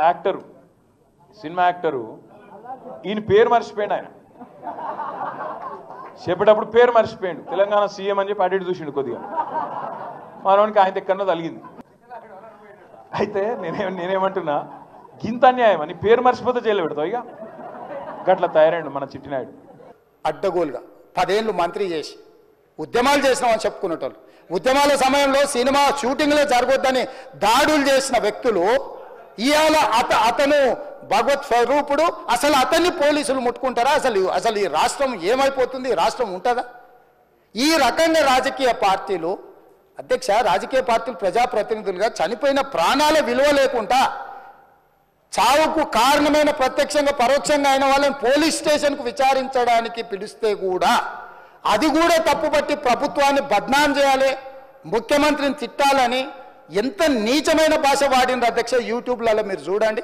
Actor cinema actor ఈయన పేరు మర్చిపోయాడు. ఆయన చెప్పేటప్పుడు పేరు మర్చిపోయాడు. తెలంగాణ సీఎం అని చెప్పి అడిగి చూసిండు కొద్దిగా. మనోనికి ఆయన ఎక్కడో తలిగింది. అయితే నేనేమంటున్నా, గింత అన్యాయం అని పేరు మర్చిపోతే జైలు పెడతావు. ఇక గట్ల తయారైండు మన చిట్టినాయుడు. అడ్డగోలుగా 10 ఏళ్ళు మంత్రి చేసి ఉద్యమాలు చేసినామని చెప్పుకునేటోళ్ళు, ఉద్యమాల సమయంలో సినిమా షూటింగ్లే జరగొద్దని దాడులు చేసిన వ్యక్తులు ఇవాళ అతను భగవత్ స్వరూపుడు. అసలు అతన్ని పోలీసులు ముట్టుకుంటారా? అసలు ఈ రాష్ట్రం ఏమైపోతుంది? ఈ రాష్ట్రం ఉంటుందా? ఈ రకంగా రాజకీయ పార్టీలు, అధ్యక్ష, రాజకీయ పార్టీలు ప్రజాప్రతినిధులుగా చనిపోయిన ప్రాణాల విలువ లేకుండా చావుకు కారణమైన ప్రత్యక్షంగా పరోక్షంగా అయిన వాళ్ళని పోలీస్ స్టేషన్కు విచారించడానికి పిలిస్తే కూడా అది కూడా తప్పుపట్టి ప్రభుత్వాన్ని బద్నాం చేయాలి, ముఖ్యమంత్రిని తిట్టాలని ఎంత నీచమైన భాష వాడిన అధ్యక్ష యూట్యూబ్లలో మీరు చూడండి.